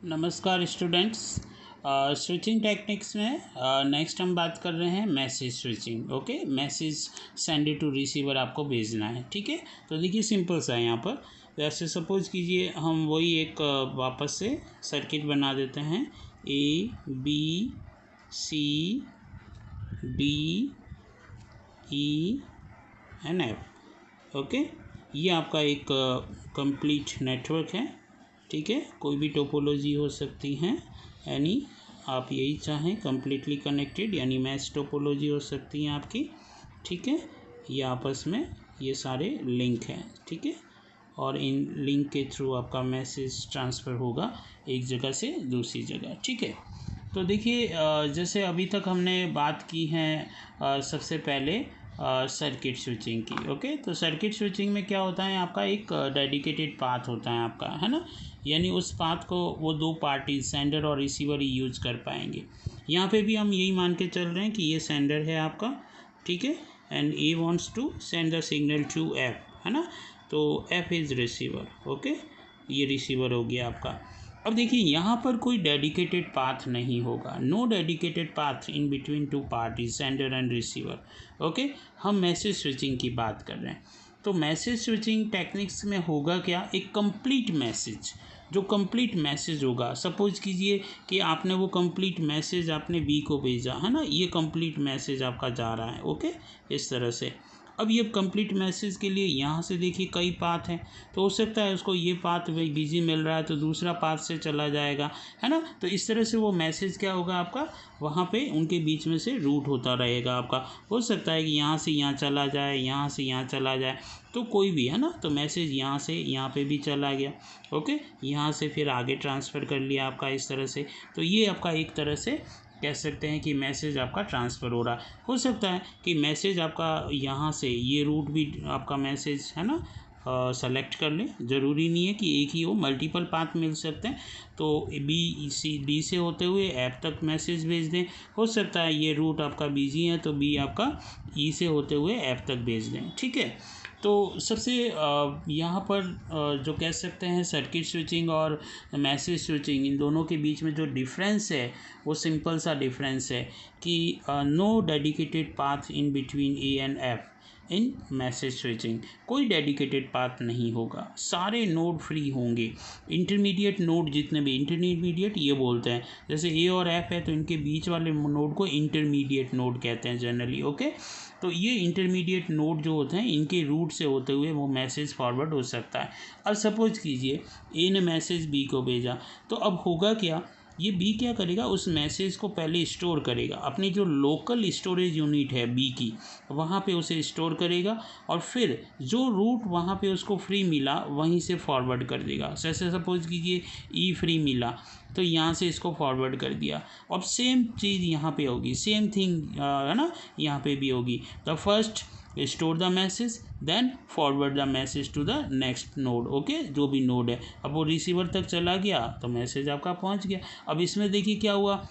नमस्कार students. Switching techniques में next हम बात कर रहे हैं message switching. Okay, message send to receiver आपको भेजना है। ठीक है, तो देखिए सिंपल सा है यहाँ पर। वैसे सपोज कीजिए हम वही एक वापस से सर्किट बना देते हैं। A B C D E and F. Okay, ये आपका एक कंप्लीट नेटवर्क है। ठीक है, कोई भी टोपोलॉजी हो सकती है, यानी आप यही चाहें कम्प्लीटली कनेक्टेड, यानी मैच टोपोलॉजी हो सकती है आपकी। ठीक है, ये आपस में ये सारे लिंक हैं। ठीक है, और इन लिंक के थ्रू आपका मैसेज ट्रांसफ़र होगा एक जगह से दूसरी जगह। ठीक है, तो देखिए जैसे अभी तक हमने बात की है सबसे पहले सर्किट स्विचिंग की। ओके, तो सर्किट स्विचिंग में क्या होता है, आपका एक डेडिकेटेड पाथ होता है आपका, है ना। यानी उस पाथ को वो दो पार्टी सेंडर और रिसीवर ही यूज़ कर पाएंगे। यहाँ पे भी हम यही मान के चल रहे हैं कि ये सेंडर है आपका। ठीक है, and A wants to send the signal to F, है ना। तो एफ इज़ रिसीवर। ओके, ये रिसीवर हो गया आपका। अब देखिए यहाँ पर कोई डेडिकेटेड पाथ नहीं होगा, no dedicated path in between two parties sender and receiver. Okay, हम मैसेज स्विचिंग की बात कर रहे हैं। तो मैसेज स्विचिंग टेक्निक्स में होगा क्या, एक कंप्लीट मैसेज, जो कंप्लीट मैसेज होगा। सपोज कीजिए कि आपने वो कंप्लीट मैसेज आपने बी को भेजा, है ना, ये कंप्लीट मैसेज आपका जा रहा है। ओके, इस तरह से। अब ये कंप्लीट मैसेज के लिए यहाँ से देखिए कई पाथ हैं, तो हो सकता है उसको ये पाथ बिजी मिल रहा है तो दूसरा पाथ से चला जाएगा, है ना। तो इस तरह से वो मैसेज क्या होगा आपका, वहाँ पे उनके बीच में से रूट होता रहेगा आपका। हो सकता है कि यहाँ से यहाँ चला जाए, यहाँ से यहाँ चला जाए, तो कोई भी, है ना। तो मैसेज यहाँ से यहाँ पे भी चला गया। ओके, यहाँ से फिर आगे ट्रांसफ़र कर लिया आपका इस तरह से। तो ये आपका एक तरह से कह सकते हैं कि मैसेज आपका ट्रांसफ़र हो रहा है। हो सकता है कि मैसेज आपका यहाँ से ये रूट भी आपका मैसेज, है ना, सेलेक्ट कर लें। ज़रूरी नहीं है कि एक ही हो, मल्टीपल पाथ मिल सकते हैं। तो डी से होते हुए ऐप तक मैसेज भेज दें। हो सकता है ये रूट आपका बिजी है तो बी आपका ई से होते हुए ऐप तक भेज दें। ठीक है, तो सबसे यहाँ पर जो कह सकते हैं सर्किट स्विचिंग और मैसेज स्विचिंग, इन दोनों के बीच में जो डिफरेंस है वो सिंपल सा डिफरेंस है कि no dedicated path in between A and F in message switching. कोई डेडिकेटेड पाथ नहीं होगा, सारे नोड फ्री होंगे। इंटरमीडिएट नोड जितने भी, इंटरमीडिएट ये बोलते हैं, जैसे ए और एफ है तो इनके बीच वाले नोड को इंटरमीडिएट नोड कहते हैं जनरली। ओके, तो ये इंटरमीडिएट नोड जो होते हैं इनके रूट से होते हुए वो मैसेज फॉरवर्ड हो सकता है। अब सपोज कीजिए ए ने मैसेज बी को भेजा, तो अब होगा क्या, ये बी क्या करेगा, उस मैसेज को पहले स्टोर करेगा अपनी जो लोकल स्टोरेज यूनिट है बी की, वहाँ पे उसे स्टोर करेगा और फिर जो रूट वहाँ पे उसको फ्री मिला वहीं से फॉरवर्ड कर देगा। जैसे सपोज कीजिए ई फ्री मिला तो यहाँ से इसको फॉरवर्ड कर दिया। अब सेम चीज़ यहाँ पे होगी, सेम थिंग, है ना, यहाँ पे भी होगी। The first store the message then forward the message to the next node. Okay, जो भी नोड है, अब वो रिसीवर तक चला गया तो मैसेज आपका पहुंच गया। अब इसमें देखिए क्या हुआ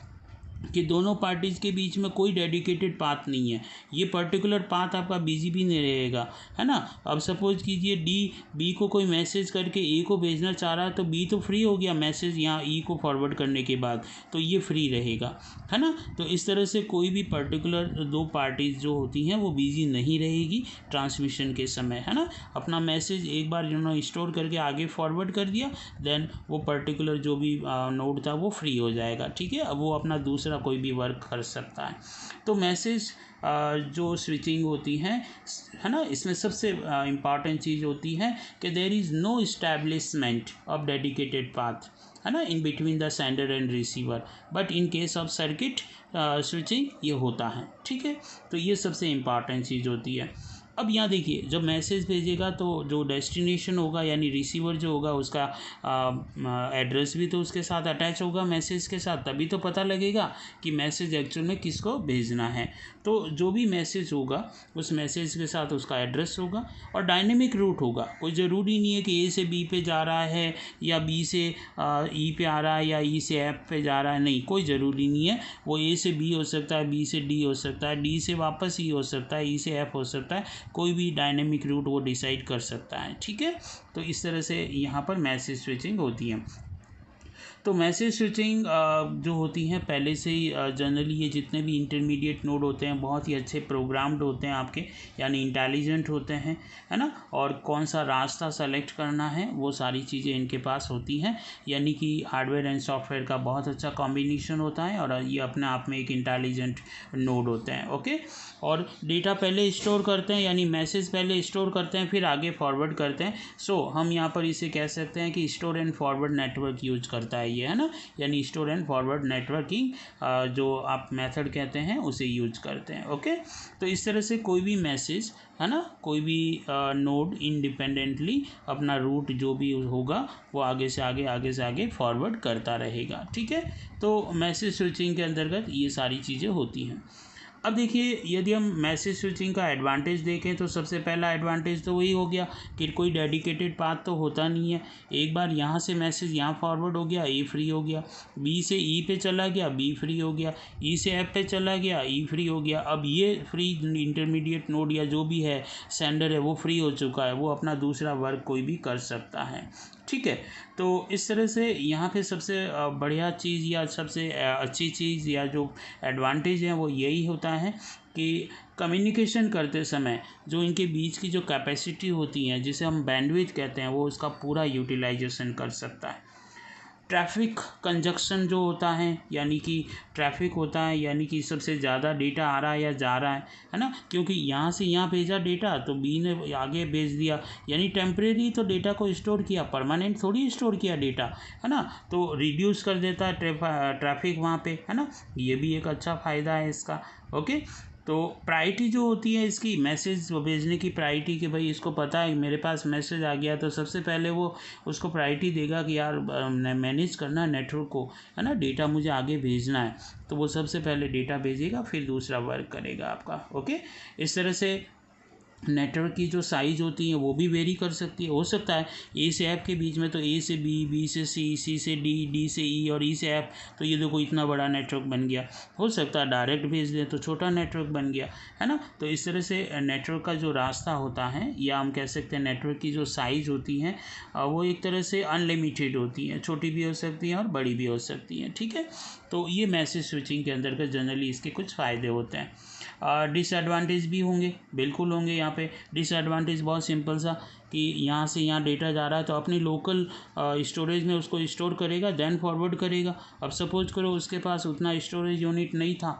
कि दोनों पार्टीज़ के बीच में कोई डेडिकेटेड पाथ नहीं है, ये पर्टिकुलर पाथ आपका बिजी भी नहीं रहेगा, है ना। अब सपोज कीजिए बी को कोई मैसेज करके ए को भेजना चाह रहा है तो बी तो फ्री हो गया मैसेज यहाँ ई को फॉरवर्ड करने के बाद, तो ये फ्री रहेगा, है ना। तो इस तरह से कोई भी पर्टिकुलर दो पार्टीज़ जो होती हैं वो बिजी नहीं रहेगी ट्रांसमिशन के समय, है ना। अपना मैसेज एक बार उन्होंने स्टोर करके आगे फॉरवर्ड कर दिया, देन वो पर्टिकुलर जो भी नोड था वो फ्री हो जाएगा। ठीक है, अब वो अपना दूसरा कोई भी वर्क कर सकता है। तो मैसेज जो स्विचिंग होती है ना, इसमें सबसे इम्पॉर्टेंट चीज़ होती है कि there is no establishment of dedicated path, है ना, in between the sender and receiver, but in case of circuit switching ये होता है। ठीक है, तो ये सबसे इम्पॉर्टेंट चीज़ होती है। अब यहाँ देखिए जब मैसेज भेजेगा तो जो डेस्टिनेशन होगा यानी रिसीवर जो होगा उसका एड्रेस भी तो उसके साथ अटैच होगा मैसेज के साथ, तभी तो पता लगेगा कि मैसेज एक्चुअल में किसको भेजना है। तो जो भी मैसेज होगा उस मैसेज के साथ उसका एड्रेस होगा और डायनेमिक रूट होगा। कोई ज़रूरी नहीं है कि ए से बी पे जा रहा है या बी से ई पे आ रहा है या ई से एफ पे जा रहा है, नहीं, कोई ज़रूरी नहीं है। वो ए से बी हो सकता है, बी से डी हो सकता है, डी से वापस ई हो सकता है, ई से एफ हो सकता है, कोई भी डायनेमिक रूट वो डिसाइड कर सकता है। ठीक है, तो इस तरह से यहाँ पर मैसेज स्विचिंग होती है। तो मैसेज स्विचिंग जो होती हैं पहले से ही जनरली ये जितने भी इंटरमीडिएट नोड होते हैं बहुत ही अच्छे प्रोग्राम्ड होते हैं आपके, यानी इंटेलिजेंट होते हैं, है ना। और कौन सा रास्ता सेलेक्ट करना है वो सारी चीज़ें इनके पास होती हैं, यानी कि हार्डवेयर एंड सॉफ्टवेयर का बहुत अच्छा कॉम्बिनेशन होता है और ये अपने आप में एक इंटेलिजेंट नोड होते हैं। ओके, और डेटा पहले स्टोर करते हैं, यानी मैसेज पहले स्टोर करते हैं फिर आगे फॉरवर्ड करते हैं। सो हम यहाँ पर इसे कह सकते हैं कि store and forward network use करता है ये, है ना, यानी स्टोर एंड फॉरवर्ड नेटवर्किंग जो आप मेथड कहते हैं उसे यूज करते हैं। ओके, तो इस तरह से कोई भी मैसेज, है ना, कोई भी नोड इंडिपेंडेंटली अपना रूट जो भी होगा वो आगे से आगे फॉरवर्ड करता रहेगा। ठीक है, तो मैसेज स्विचिंग के अंतर्गत ये सारी चीज़ें होती हैं। अब देखिए, यदि हम मैसेज स्विचिंग का एडवांटेज देखें तो सबसे पहला एडवांटेज तो वही हो गया कि कोई डेडिकेटेड पाथ तो होता नहीं है। एक बार यहाँ से मैसेज यहाँ फॉरवर्ड हो गया, ए फ्री हो गया, बी से ई पे चला गया, बी फ्री हो गया, ई से एफ पे चला गया, ई फ्री हो गया। अब ये फ्री इंटरमीडिएट नोड या जो भी है सेंडर है वो फ्री हो चुका है, वो अपना दूसरा वर्क कोई भी कर सकता है। ठीक है, तो इस तरह से यहाँ पे सबसे बढ़िया चीज़ या सबसे अच्छी चीज़ या जो एडवांटेज है वो यही होता है कि कम्युनिकेशन करते समय जो इनके बीच की जो कैपेसिटी होती है जिसे हम बैंडविड्थ कहते हैं वो उसका पूरा यूटिलाइजेशन कर सकता है। ट्रैफिक कंजक्शन जो होता है, यानी कि ट्रैफिक होता है, यानी कि सबसे ज़्यादा डेटा आ रहा है या जा रहा है ना, क्योंकि यहाँ से यहाँ भेजा डेटा तो बी ने आगे भेज दिया, यानी टेम्परेरी तो डेटा को स्टोर किया, परमानेंट थोड़ी स्टोर किया डेटा, है ना, तो रिड्यूस कर देता है ट्रैफिक वहाँ पे, है ना, ये भी एक अच्छा फ़ायदा है इसका। ओके, तो प्रायोरिटी जो होती है इसकी मैसेज भेजने की प्रायोरिटी कि भाई इसको पता है मेरे पास मैसेज आ गया, तो सबसे पहले वो उसको प्रायोरिटी देगा कि यार मैनेज करना है नेटवर्क को, है ना, डेटा मुझे आगे भेजना है, तो वो सबसे पहले डेटा भेजेगा फिर दूसरा वर्क करेगा आपका। ओके, इस तरह से नेटवर्क की जो साइज़ होती है वो भी वेरी कर सकती है। हो सकता है ए से एफ के बीच में तो ए से बी, बी से सी, सी से डी, डी से ई और ई से एफ, तो ये देखो इतना बड़ा नेटवर्क बन गया। हो सकता है डायरेक्ट भेज दें तो छोटा नेटवर्क बन गया, है ना। तो इस तरह से नेटवर्क का जो रास्ता होता है या हम कह सकते हैं नेटवर्क की जो साइज़ होती है वो एक तरह से अनलिमिटेड होती है, छोटी भी हो सकती हैं और बड़ी भी हो सकती हैं। ठीक है, तो ये मैसेज स्विचिंग के अंतर्गत जनरली इसके कुछ फ़ायदे होते हैं। डिसएडवांटेज भी होंगे, बिल्कुल होंगे। यहाँ पे डिसएडवांटेज बहुत सिंपल सा कि यहाँ से यहाँ डेटा जा रहा है तो अपनी लोकल स्टोरेज में उसको स्टोर करेगा देन फॉरवर्ड करेगा। अब सपोज करो उसके पास उतना स्टोरेज यूनिट नहीं था,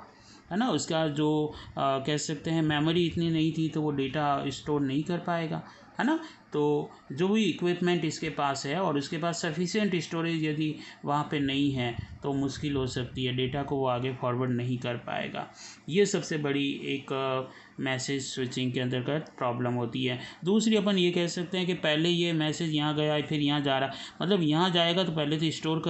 है ना, उसका जो कह सकते हैं मेमोरी इतनी नहीं थी, तो वो डेटा स्टोर नहीं कर पाएगा, है ना। तो जो भी इक्विपमेंट इसके पास है और उसके पास सफिशिएंट स्टोरेज यदि वहाँ पे नहीं है तो मुश्किल हो सकती है, डेटा को वो आगे फॉरवर्ड नहीं कर पाएगा। ये सबसे बड़ी एक मैसेज स्विचिंग के अंतर्गत प्रॉब्लम होती है। दूसरी अपन ये कह सकते हैं कि पहले ये मैसेज यहाँ गया फिर यहाँ जा रहा, मतलब यहाँ जाएगा तो पहले तो स्टोर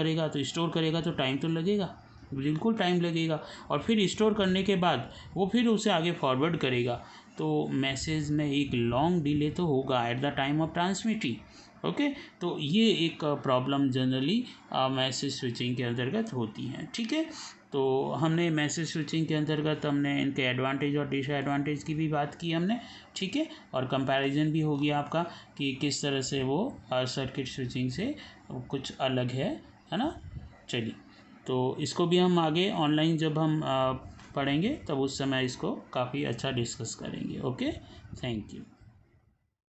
करेगा तो टाइम तो लगेगा, बिल्कुल टाइम लगेगा, और फिर स्टोर करने के बाद वो फिर उसे आगे फॉरवर्ड करेगा, तो मैसेज में एक लॉन्ग डिले तो होगा at the time of transmitting. Okay, तो ये एक प्रॉब्लम जनरली मैसेज स्विचिंग के अंतर्गत होती है। ठीक है, तो हमने मैसेज स्विचिंग के अंतर्गत हमने इनके एडवांटेज और डिसएडवांटेज की भी बात की हमने। ठीक है, और कंपैरिजन भी हो गया आपका कि किस तरह से वो सर्किट स्विचिंग से कुछ अलग है ना। चलिए, तो इसको भी हम आगे ऑनलाइन जब हम पढ़ेंगे तब उस समय इसको काफ़ी अच्छा डिस्कस करेंगे। Okay, thank you.